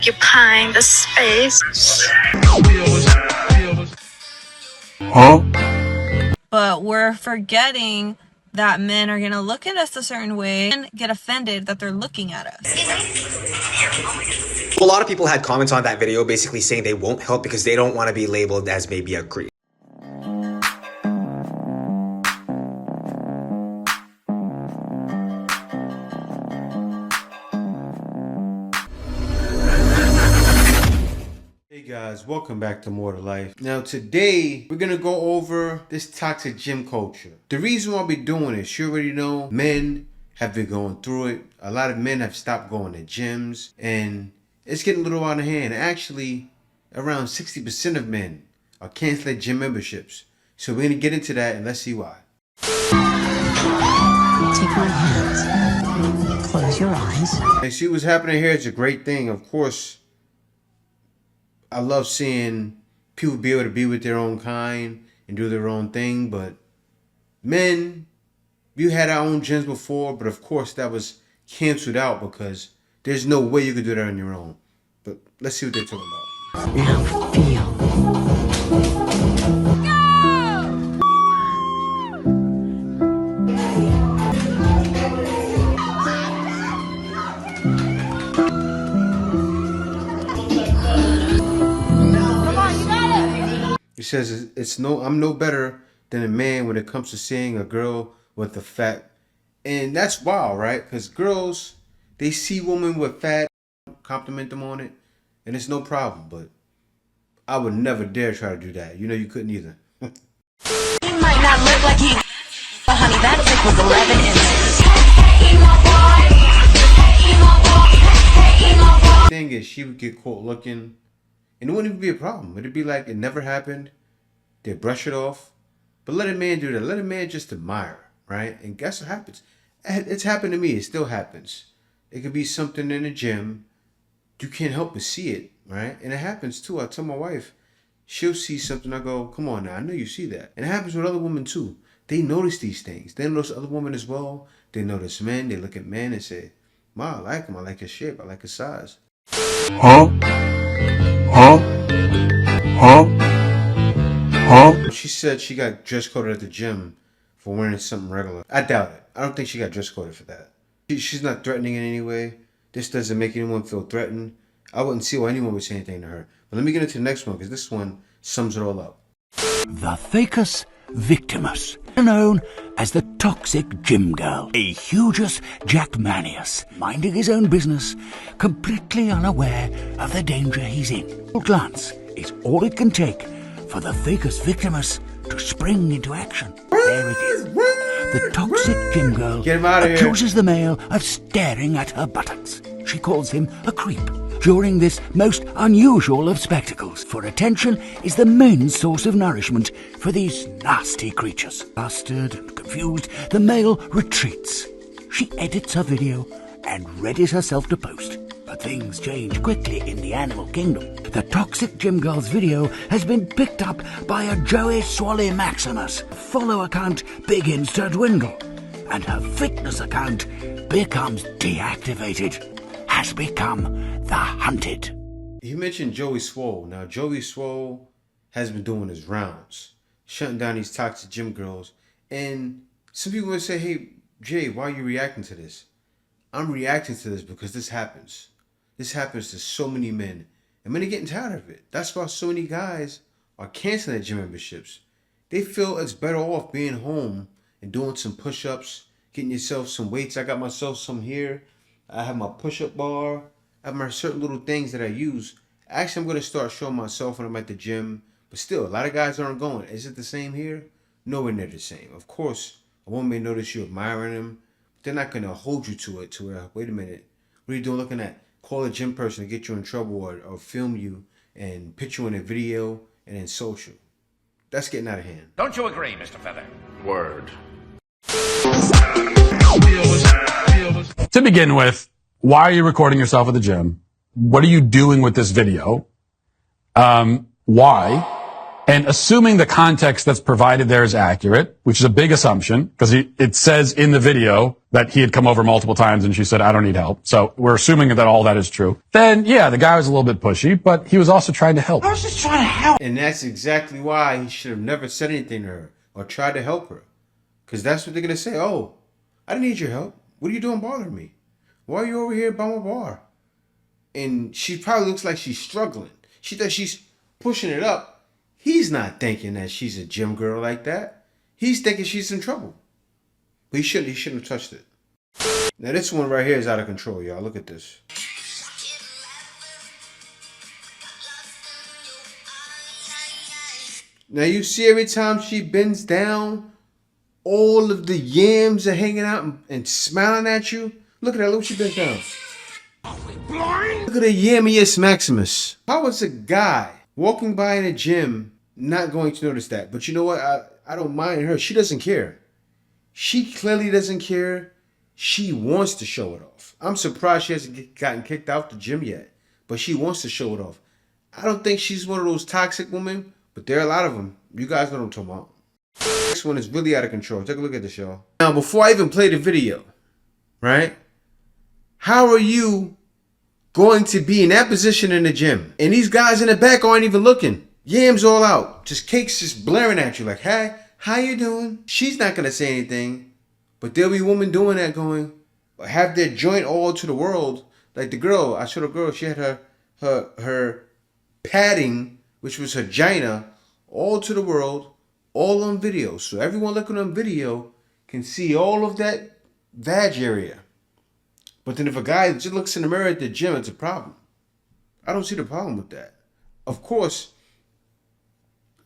occupying the space. Huh? But we're forgetting that men are going to look at us a certain way and get offended that they're looking at us. A lot of people had comments on that video basically saying they won't help because they don't want to be labeled as maybe a creep. Hey guys, welcome back to More to Life. Now today, we're gonna go over this toxic gym culture. The reason why we're doing this, you already know, men have been going through it. A lot of men have stopped going to gyms and it's getting a little out of hand. Actually, around 60% of men are canceling gym memberships. So we're gonna get into that and let's see why. Take my hand. Close your eyes. And see what's happening here is a great thing. Of course, I love seeing people be able to be with their own kind and do their own thing, but men, we had our own gyms before, but of course that was canceled out because there's no way you could do that on your own. But let's see what they're talking about. Now feel. He says I'm no better than a man when it comes to seeing a girl with a fat, and that's wild, right? Because girls, they see women with fat, compliment them on it, and it's no problem. But I would never dare try to do that. You know you couldn't either. He might not look like he, but honey, that dick was 11 inches. The thing is, she would get caught looking, and it wouldn't even be a problem. It'd be like it never happened. They'd brush it off. But let a man do that. Let a man just admire, right? And guess what happens? It's happened to me. It still happens. It could be something in the gym. You can't help but see it, right? And it happens too. I tell my wife, she'll see something. I go, come on now. I know you see that. And it happens with other women too. They notice these things. They notice other women as well. They notice men. They look at men and say, Ma, I like him. I like his shape. I like his size. Huh? She said she got dress coded at the gym for wearing something regular. I doubt it. I don't think she got dress coded for that. She's not threatening in any way. This doesn't make anyone feel threatened. I wouldn't see why anyone would say anything to her. But let me get into the next one because this one sums it all up. The Thacus Victimus, known as the toxic gym girl, a hugeus Jackmanius, minding his own business, completely unaware of the danger he's in. A glance is all it can take for the Thacus Victimus to spring into action. There it is. The toxic gym girl accuses the male of staring at her buttocks. She calls him a creep during this most unusual of spectacles, for attention is the main source of nourishment for these nasty creatures. Flustered and confused, the male retreats. She edits her video and readies herself to post. But things change quickly in the animal kingdom. The toxic gym girl's video has been picked up by a Joey Swally Maximus. Her follow account begins to dwindle, and her fitness account becomes deactivated. Has become the hunted. He mentioned Joey Swole. Now, Joey Swole has been doing his rounds, shutting down these toxic gym girls. And some people would say, hey, Jay, why are you reacting to this? I'm reacting to this because this happens. This happens to so many men. And men are getting tired of it. That's why so many guys are canceling their gym memberships. They feel it's better off being home and doing some push-ups, getting yourself some weights. I got myself some here. I have my push-up bar. I have my certain little things that I use. Actually, I'm going to start showing myself when I'm at the gym. But still, a lot of guys aren't going. Is it the same here? Nowhere near the same. Of course, a woman may notice you admiring them. But they're not going to hold you to it to where, wait a minute, what are you doing looking at? Call a gym person to get you in trouble or film you and put you in a video and then social. That's getting out of hand. Don't you agree, Mr. Feather? Word. To begin with, why are you recording yourself at the gym? What are you doing with this video? Why? And assuming the context that's provided there is accurate, which is a big assumption, because it says in the video that he had come over multiple times and she said, I don't need help. So we're assuming that all that is true. Then, yeah, the guy was a little bit pushy, but he was also trying to help. I was just trying to help. And that's exactly why he should have never said anything to her or tried to help her. Because that's what they're going to say. Oh, I didn't need your help. What are you doing bothering me? Why are you over here by my bar? And she probably looks like she's struggling. She thinks she's pushing it up. He's not thinking that she's a gym girl like that. He's thinking she's in trouble. But he shouldn't have touched it. Now this one right here is out of control, y'all. Look at this. Now you see every time she bends down, all of the yams are hanging out and smiling at you. Look at that. Look, she bends down. Look at the yammiest Maximus. How is a guy walking by in a gym not going to notice that? But you know what? I don't mind her. She doesn't care. She clearly doesn't care. She wants to show it off. I'm surprised she hasn't gotten kicked out the gym yet. But she wants to show it off. I don't think she's one of those toxic women, but there are a lot of them. You guys know what I'm talking about. This one is really out of control. Take a look at this, y'all. Now, before I even play the video, right? How are you going to be in that position in the gym? And these guys in the back aren't even looking. Yams all out. Just cakes just blaring at you like, hey, how you doing? She's not going to say anything. But there'll be women doing that going, have their joint all to the world. Like the girl, I showed a girl, she had her padding, which was her vagina, all to the world, all on video. So everyone looking on video can see all of that vag area. But then if a guy just looks in the mirror at the gym, it's a problem. I don't see the problem with that. Of course,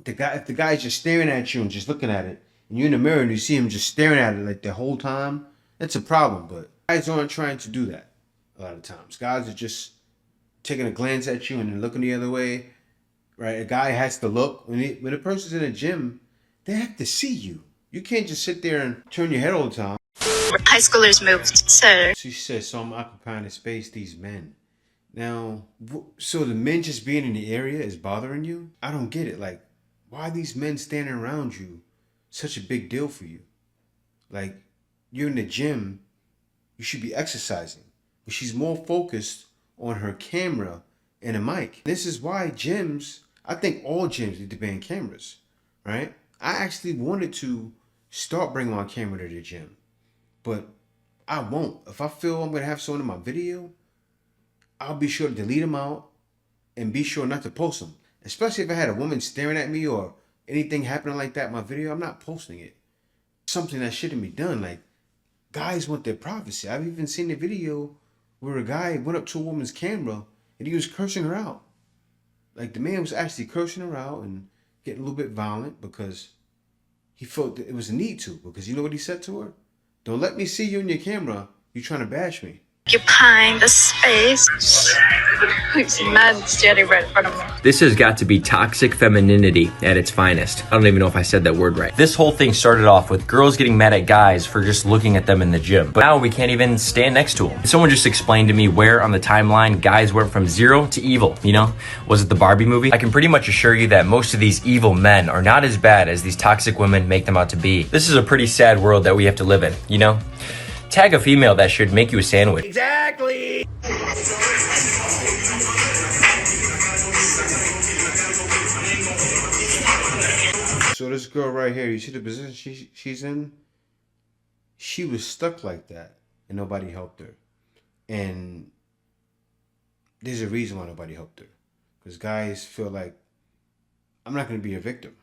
if the guy's just staring at you and just looking at it, and you're in the mirror and you see him just staring at it like the whole time, that's a problem. But guys aren't trying to do that a lot of times. Guys are just taking a glance at you and then looking the other way, right? A guy has to look. When a person's in a gym, they have to see you. You can't just sit there and turn your head all the time. High schoolers moved, so She says, so I'm occupying the space, these men. Now, so the men just being in the area is bothering you? I don't get it. Like, why are these men standing around you such a big deal for you? Like, you're in the gym, you should be exercising. But she's more focused on her camera and a mic. This is why gyms, I think all gyms need to ban cameras, right? I actually wanted to start bringing my camera to the gym, but I won't. If I feel I'm going to have someone in my video, I'll be sure to delete them out and be sure not to post them. Especially if I had a woman staring at me or anything happening like that in my video, I'm not posting it. Something that shouldn't be done. Like, guys want their privacy. I've even seen a video where a guy went up to a woman's camera and he was cursing her out. Like, the man was actually cursing her out and getting a little bit violent because he felt that it was a need to. Because you know what he said to her? Don't let me see you in your camera. You're trying to bash me. occupying the space. He's mad standing right in front of me. This has got to be toxic femininity at its finest. I don't even know if I said that word right. This whole thing started off with girls getting mad at guys for just looking at them in the gym. But now we can't even stand next to them. Someone just explained to me where on the timeline guys went from zero to evil, you know? Was it the Barbie movie? I can pretty much assure you that most of these evil men are not as bad as these toxic women make them out to be. This is a pretty sad world that we have to live in, you know? Tag a female that should make you a sandwich. Exactly. So this girl right here, you see the position she's in? She was stuck like that and nobody helped her. And there's a reason why nobody helped her. Because guys feel like, I'm not going to be a victim.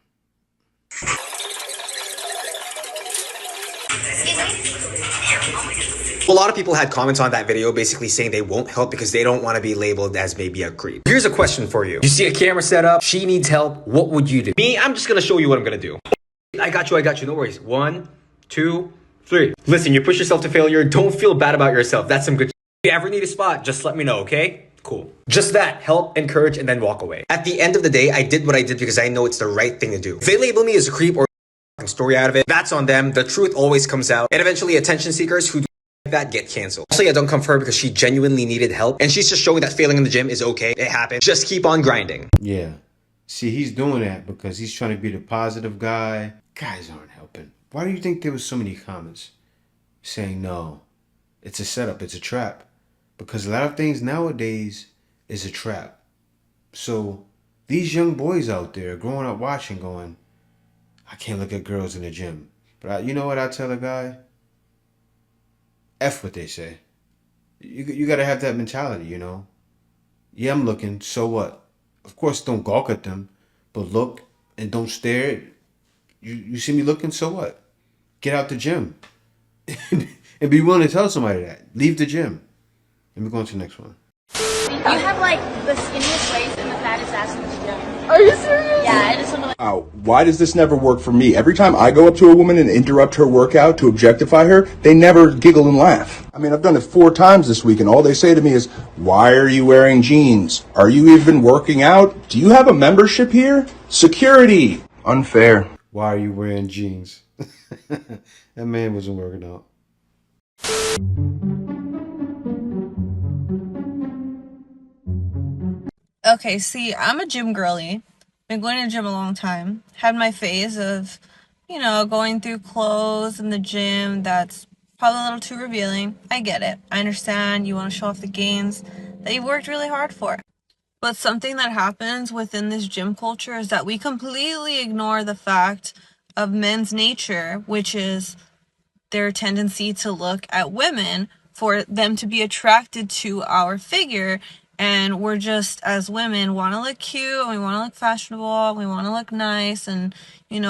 A lot of people had comments on that video basically saying they won't help because they don't want to be labeled as maybe a creep. Here's a question for you. You see a camera set up, she needs help, what would you do? Me, I'm just gonna show you what I'm gonna do. I got you, no worries. 1, 2, 3. Listen, you push yourself to failure, don't feel bad about yourself. That's some good shit. If you ever need a spot, just let me know, okay? Cool. Just that, help, encourage, and then walk away. At the end of the day, I did what I did because I know it's the right thing to do. If they label me as a creep or story out of it, that's on them. The truth always comes out. And eventually attention seekers who do that get canceled. Actually, I don't come for her because she genuinely needed help. And she's just showing that failing in the gym is okay. It happens. Just keep on grinding. Yeah. See, he's doing that because he's trying to be the positive guy. Guys aren't helping. Why do you think there was so many comments saying no? It's a setup. It's a trap. Because a lot of things nowadays is a trap. So these young boys out there growing up watching going, I can't look at girls in the gym. But you know what I tell a guy? F what they say. You got to have that mentality, you know. Yeah, I'm looking. So what? Of course, don't gawk at them. But look and don't stare. You see me looking? So what? Get out the gym. And be willing to tell somebody that. Leave the gym. Let me go on to the next one. You have like the skinniest waist and the fattest ass in the gym. Are you serious? Yeah, I just want to like. Wow, why does this never work for me? Every time I go up to a woman and interrupt her workout to objectify her, they never giggle and laugh. I mean, I've done it 4 times this week, and all they say to me is, why are you wearing jeans? Are you even working out? Do you have a membership here? Security. Unfair. Why are you wearing jeans? That man wasn't working out. Okay, see, I'm a gym girly. Been going to the gym a long time. Had my phase of, going through clothes in the gym that's probably a little too revealing. I get it. I understand you want to show off the gains that you worked really hard for. But something that happens within this gym culture is that we completely ignore the fact of men's nature, which is their tendency to look at women for them to be attracted to our figure. And we're just, as women, want to look cute, and we want to look fashionable, we want to look nice and,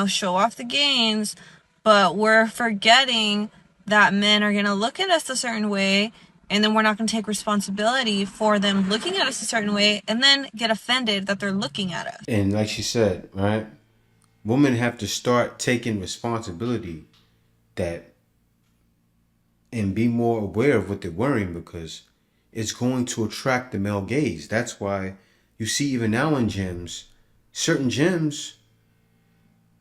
show off the gains. But we're forgetting that men are going to look at us a certain way, and then we're not going to take responsibility for them looking at us a certain way and then get offended that they're looking at us. And like she said, right? Women have to start taking responsibility and be more aware of what they're wearing, because it's going to attract the male gaze. That's why you see even now in gyms, certain gyms,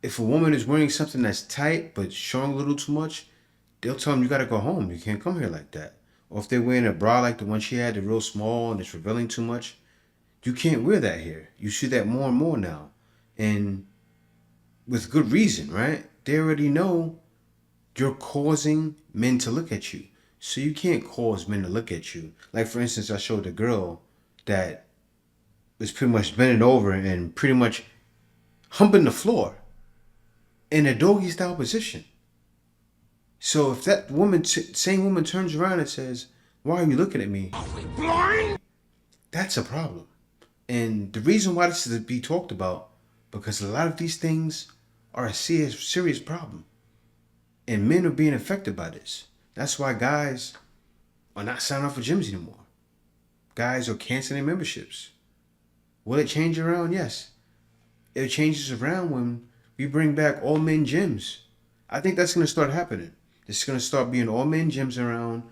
if a woman is wearing something that's tight but showing a little too much, they'll tell them, you got to go home. You can't come here like that. Or if they're wearing a bra like the one she had, the real small, and it's revealing too much, you can't wear that here. You see that more and more now. And with good reason, right? They already know you're causing men to look at you. So you can't cause men to look at you. Like, for instance, I showed a girl that was pretty much bending over and pretty much humping the floor in a doggy style position. So if that woman, same woman, turns around and says, why are you looking at me? Are we blind? That's a problem. And the reason why this is to be talked about, because a lot of these things are a serious problem. And men are being affected by this. That's why guys are not signing up for gyms anymore. Guys are canceling memberships. Will it change around? Yes. It changes around when we bring back all men gyms. I think that's going to start happening. It's going to start being all men gyms around.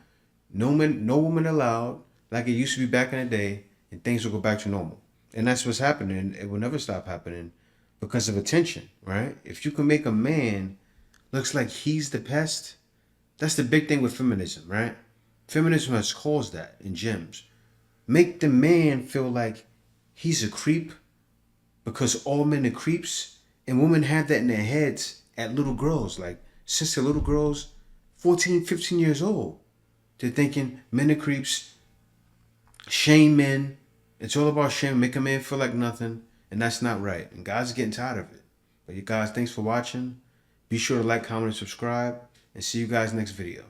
No women allowed, like it used to be back in the day, and things will go back to normal. And that's what's happening. It will never stop happening because of attention, right? If you can make a man looks like he's the pest, that's the big thing with feminism, right? Feminism has caused that in gyms. Make the man feel like he's a creep because all men are creeps, and women have that in their heads at little girls. Like, since they're little girls, 14, 15 years old, they're thinking men are creeps, shame men. It's all about shame, make a man feel like nothing, and that's not right. And guys are getting tired of it. But you guys, thanks for watching. Be sure to like, comment, and subscribe, and see you guys next video.